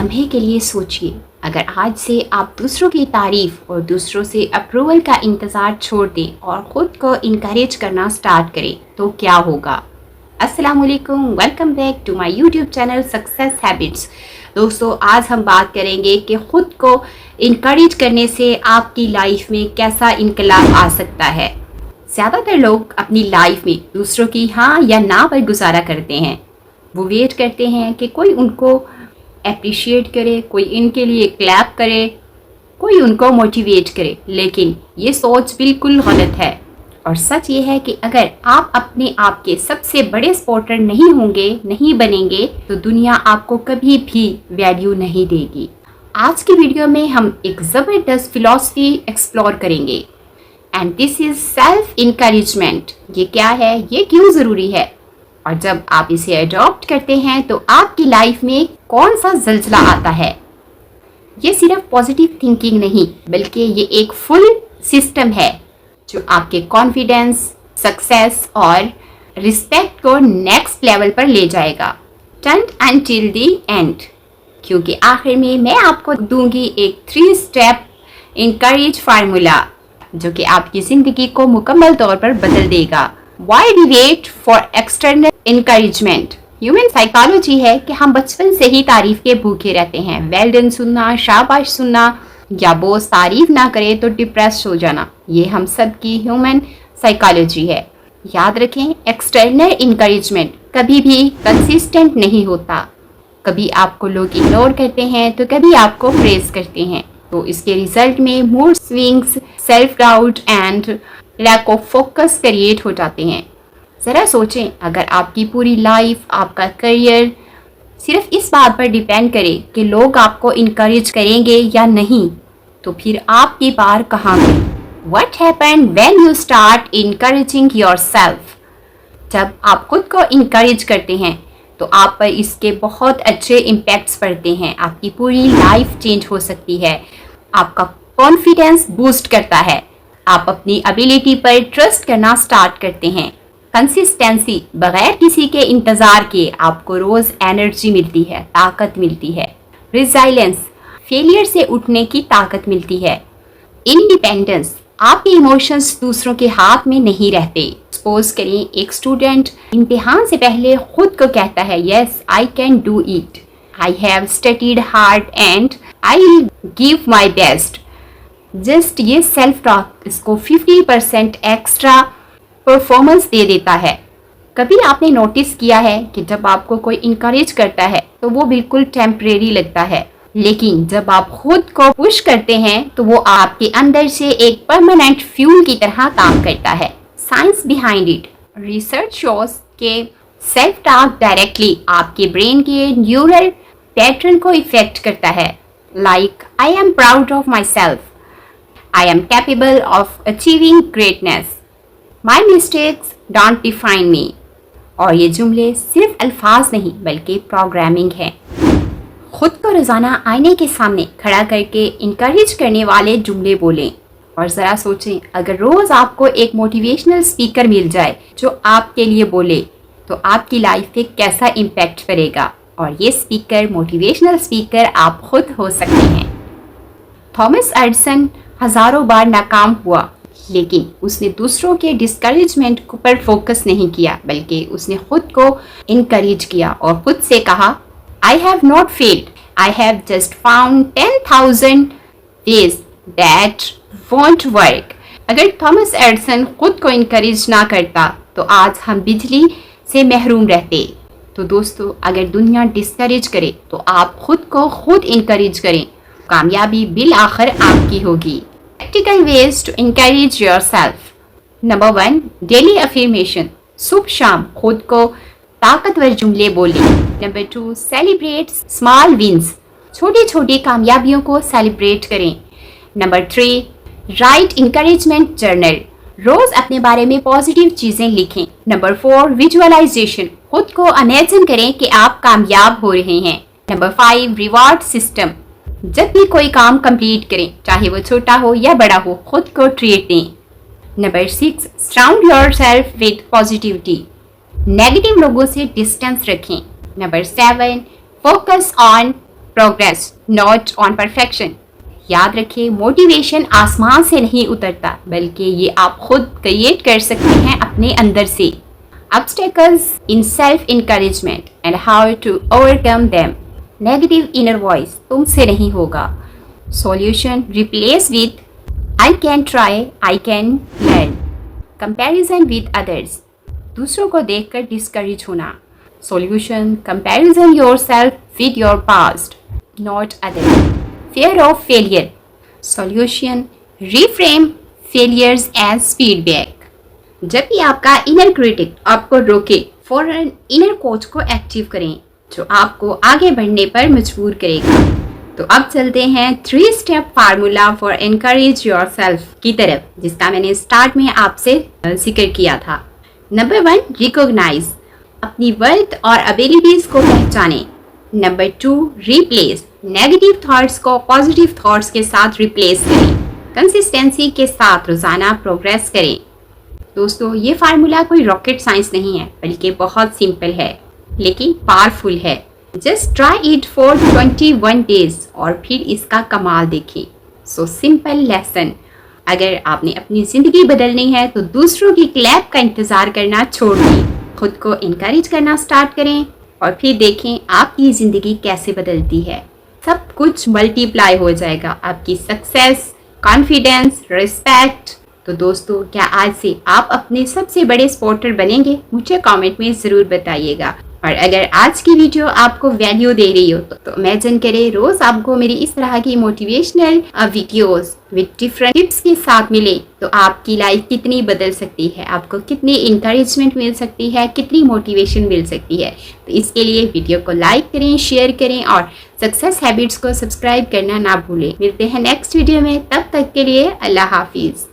लम्हे के लिए सोचिए, अगर आज से आप दूसरों की तारीफ और दूसरों से अप्रूवल का इंतज़ार छोड़ दें और ख़ुद को इनकरेज करना स्टार्ट करें तो क्या होगा। अस्सलाम वालेकुम, welcome back to my YouTube channel success habits. दोस्तों, आज हम बात करेंगे कि ख़ुद को इनकरेज करने से आपकी लाइफ में कैसा इनकलाब आ सकता है। ज़्यादातर लोग अपनी लाइफ में दूसरों की हाँ या ना पर गुजारा करते हैं। वो वेट करते हैं कि कोई उनको अप्रिशिएट करे, कोई इनके लिए क्लैप करे, कोई उनको मोटिवेट करे, लेकिन ये सोच बिल्कुल गलत है। और सच ये है कि अगर आप अपने आप के सबसे बड़े सपोर्टर नहीं होंगे, नहीं बनेंगे, तो दुनिया आपको कभी भी वैल्यू नहीं देगी। आज की वीडियो में हम एक ज़बरदस्त फिलॉसफी एक्सप्लोर करेंगे and this is self encouragement. ये क्या है, ये क्यों ज़रूरी है, और जब आप इसे अडॉप्ट करते हैं तो आपकी लाइफ में कौन सा ज़ल्ज़ला आता है। ये सिर्फ पॉजिटिव थिंकिंग नहीं, बल्कि ये एक फुल सिस्टम है जो आपके कॉन्फिडेंस, सक्सेस और रिस्पेक्ट को नेक्स्ट लेवल पर ले जाएगा, टर्न अंटिल द एंड। क्योंकि आखिर में मैं आपको दूंगी एक 3 स्टेप इनकरेज फार्मूला जो कि आपकी ज़िंदगी को मुकम्मल तौर पर बदल देगा। Why we wait for external encouragement? Human psychology है कि हम बचपन से ही तारीफ के भूखे रहते हैं। वेल डन सुनना, शाबाश सुनना, या बॉस तारीफ ना करे तो डिप्रेस हो जाना, ये हम सब की ह्यूमन साइकोलॉजी है। याद रखें, एक्सटर्नल इंकरेजमेंट कभी भी कंसिस्टेंट नहीं होता। कभी आपको लोग इग्नोर करते हैं तो कभी आपको प्रेज करते हैं, तो इसके रिजल्ट में mood swings, self doubt and lack of focus create हो जाते हैं। ज़रा सोचें, अगर आपकी पूरी लाइफ, आपका करियर सिर्फ इस बात पर डिपेंड करे कि लोग आपको इनकरेज करेंगे या नहीं, तो फिर आपकी बार कहाँ गई। What happened when you start encouraging yourself? जब आप खुद को इनकरेज करते हैं तो आप पर इसके बहुत अच्छे इम्पैक्ट्स पड़ते हैं। आपकी पूरी लाइफ चेंज हो सकती है। आपका कॉन्फिडेंस बूस्ट करता है, आप अपनी एबिलिटी पर ट्रस्ट करना स्टार्ट करते हैं। कंसिस्टेंसी, बगैर किसी के इंतज़ार के आपको रोज़ एनर्जी मिलती है, ताकत मिलती है। रिजाइलेंस, फेलियर से उठने की ताकत मिलती है। इंडिपेंडेंस, आपके इमोशंस दूसरों के हाथ में नहीं रहते। सपोज करें एक स्टूडेंट इम्तिहान से पहले खुद को कहता है, yes I can do it, I have studied hard and I will give my best. Just ये सेल्फ टॉक इसको 50% एक्स्ट्रा परफॉर्मेंस दे देता है। कभी आपने नोटिस किया है कि जब आपको कोई इनकरेज करता है तो वो बिल्कुल टेम्परेरी लगता है, लेकिन जब आप खुद को पुश करते हैं तो वो आपके अंदर से एक परमानेंट फ्यूल की तरह काम करता है। Science behind it, research shows के सेल्फ टॉक डायरेक्टली आपके ब्रेन के न्यूरल पैटर्न को इफेक्ट करता है। Like I am proud of my self, I am capable of achieving greatness. My mistakes don't define me. और ये जुमले सिर्फ अल्फाज नहीं बल्कि प्रोग्रामिंग है। खुद को रोज़ाना आईने के सामने खड़ा करके इनकरेज करने वाले जुमले बोलें। और ज़रा सोचें, अगर रोज़ आपको एक मोटिवेशनल स्पीकर मिल जाए जो आपके लिए बोले तो आपकी लाइफ पे कैसा इम्पैक्ट करेगा। और ये स्पीकर, मोटिवेशनल स्पीकर आप खुद हो सकते हैं। थॉमस एडिसन हज़ारों बार नाकाम हुआ, लेकिन उसने दूसरों के डिस्करेजमेंट पर फोकस नहीं किया, बल्कि उसने खुद को इनकरेज किया और खुद से कहा, I have not failed, I have just found 10,000 ways that want work. अगर थॉमस एडिसन खुद को इनकरेज ना करता तो आज हम बिजली से महरूम रहते। तो दोस्तों, अगर दुनिया डिस्करेज करे तो आप खुद को खुद इनकरेज करें, कामयाबी बिल आखिर आपकी होगी। Practical ways to encourage yourself. Number 1, daily affirmation, सुबह शाम खुद को ताकतवर जुमले बोलें। नंबर 2, सेलिब्रेट स्मॉल विंस, छोटी छोटी कामयाबियों को सेलिब्रेट करें। नंबर 3, राइट इनकरेजमेंट जर्नल, रोज अपने बारे में पॉजिटिव चीजें लिखें। नंबर 4, विजुअलाइजेशन, खुद को इमेजिन करें कि आप कामयाब हो रहे हैं। नंबर 5, रिवॉर्ड सिस्टम, जब भी कोई काम कंप्लीट करें, चाहे वो छोटा हो या बड़ा हो, खुद को ट्रीट दें। Number 6, surround yourself with positivity, negative लोगों से डिस्टेंस रखें। Number 7, focus on progress not on perfection. याद रखें, मोटिवेशन आसमान से नहीं उतरता, बल्कि ये आप खुद क्रिएट कर सकते हैं अपने अंदर से। Obstacles in self-encouragement and how to overcome them। Negative inner voice तुमसे नहीं होगा। Solution replace with I can try, I can learn. Comparison with others, दूसरों को देखकर डिस्करेज होना। Solution comparison yourself with your past, not other. Fear of failure, solution reframe failures as feedback. जब भी आपका इनर क्रिटिक आपको रोके, फौरन इनर कोच को एक्टिव करें, जो आपको आगे बढ़ने पर मजबूर करेगा। तो अब चलते हैं 3 step formula for encourage yourself की तरफ, जिसका मैंने स्टार्ट में आपसे जिक्र किया था। नंबर 1, रिकॉग्नाइज, अपनी वर्थ और एबिलिटीज को पहचानें। नंबर 2, रिप्लेस, नेगेटिव थॉट्स को पॉजिटिव थॉट्स के साथ रिप्लेस करें। कंसिस्टेंसी के साथ रोजाना प्रोग्रेस करें। दोस्तों, ये फार्मूला कोई रॉकेट साइंस नहीं है, बल्कि बहुत सिंपल है लेकिन पावरफुल है। Just try it for 21 days और फिर इसका कमाल देखें। सो सिंपल लेसन, अगर आपने अपनी ज़िंदगी बदलनी है तो दूसरों की क्लैप का इंतज़ार करना छोड़ दें, खुद को इनकरेज करना स्टार्ट करें और फिर देखें आपकी ज़िंदगी कैसे बदलती है। सब कुछ मल्टीप्लाई हो जाएगा, आपकी सक्सेस, कॉन्फिडेंस, रिस्पेक्ट। तो दोस्तों, क्या आज से आप अपने सबसे बड़े सपोर्टर बनेंगे? मुझे कमेंट में ज़रूर बताइएगा। और अगर आज की वीडियो आपको वैल्यू दे रही हो तो इमेजिन करें रोज आपको मेरी इस तरह की motivational videos with different tips के साथ मिले तो आपकी लाइफ कितनी बदल सकती है, आपको कितनी इंकरेजमेंट मिल सकती है, कितनी मोटिवेशन मिल सकती है। तो इसके लिए वीडियो को लाइक करें, शेयर करें और सक्सेस हैबिट्स को सब्सक्राइब करना ना भूलें। मिलते हैं नेक्स्ट वीडियो में, तब तक के लिए अल्लाह हाफिज़।